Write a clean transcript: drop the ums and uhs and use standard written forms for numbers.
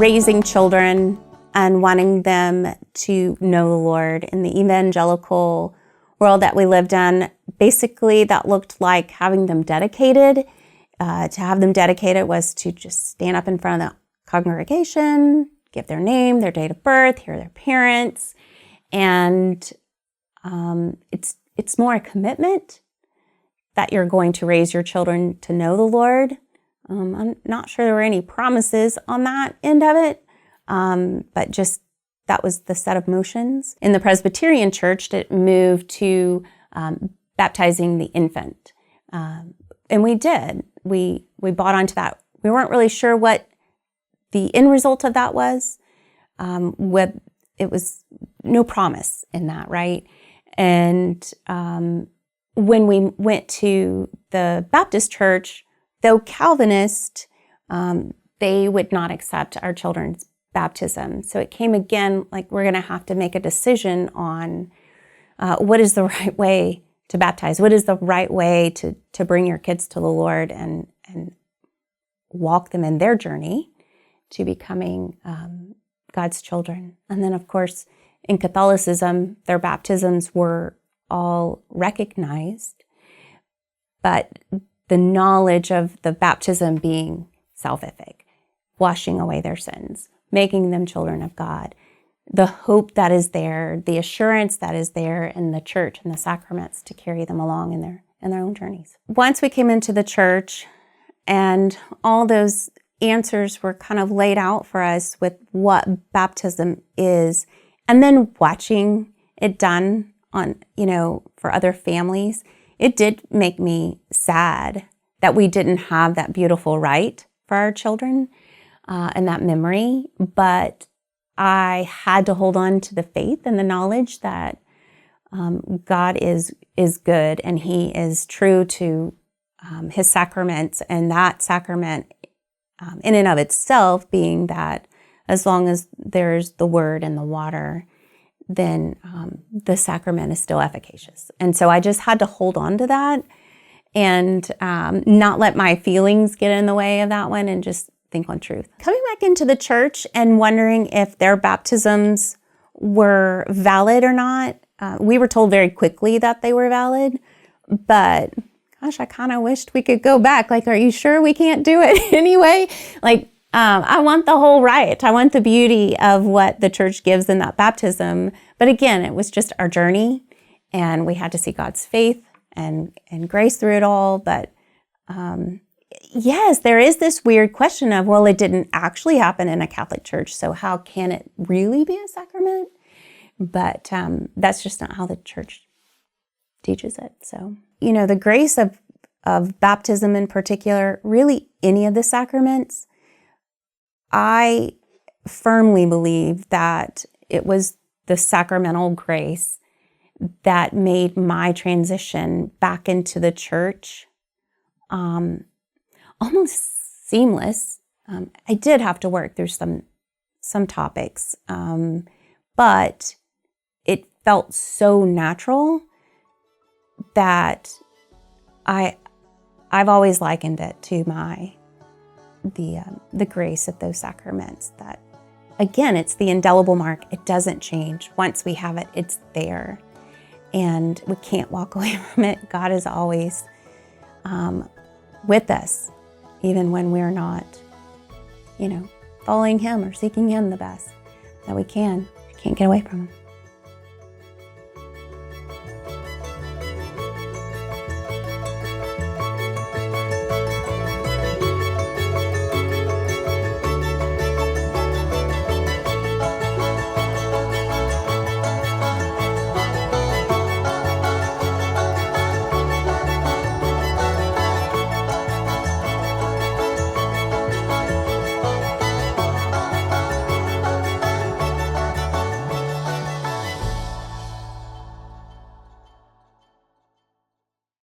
raising children and wanting them to know the Lord in the evangelical world that we lived in, basically that looked like having them dedicated. To have them dedicated was to just stand up in front of the congregation, give their name, their date of birth, hear their parents, and it's more a commitment that you're going to raise your children to know the Lord. I'm not sure there were any promises on that end of it, but just that was the set of motions. In the Presbyterian church, it moved to baptizing the infant. And we did. We bought onto that. We weren't really sure what the end result of that was. It was no promise in that, right? And when we went to the Baptist church, though Calvinist, they would not accept our children's baptism. So it came again, like we're going to have to make a decision on what is the right way to baptize, what is the right way to bring your kids to the Lord and walk them in their journey to becoming God's children. And then, of course, in Catholicism, their baptisms were all recognized, but the knowledge of the baptism being salvific, washing away their sins, making them children of God, the hope that is there, the assurance that is there in the church and the sacraments to carry them along in their own journeys. Once we came into the church and all those answers were kind of laid out for us with what baptism is, and then watching it done on, for other families, it did make me sad that we didn't have that beautiful rite for our children and that memory, but I had to hold on to the faith and the knowledge that God is good and He is true to His sacraments, and that sacrament in and of itself being that as long as there's the Word and the water, then the sacrament is still efficacious. And so I just had to hold on to that and not let my feelings get in the way of that one and just think on truth. Coming back into the church and wondering if their baptisms were valid or not, we were told very quickly that they were valid, but gosh, I kind of wished we could go back. Like, are you sure we can't do it anyway? I want the whole rite. I want the beauty of what the church gives in that baptism. But again, it was just our journey, and we had to see God's faith and grace through it all. But yes, there is this weird question of, well, it didn't actually happen in a Catholic church, so how can it really be a sacrament? But that's just not how the church teaches it. So, the grace of baptism in particular, really any of the sacraments, I firmly believe that it was the sacramental grace that made my transition back into the church almost seamless. I did have to work through some topics, but it felt so natural that I've always likened it to the grace of those sacraments. That again, it's the indelible mark. It doesn't change. Once we have it, it's there, and we can't walk away from it. God is always with us, even when we're not, following Him or seeking Him the best that we can. We can't get away from Him.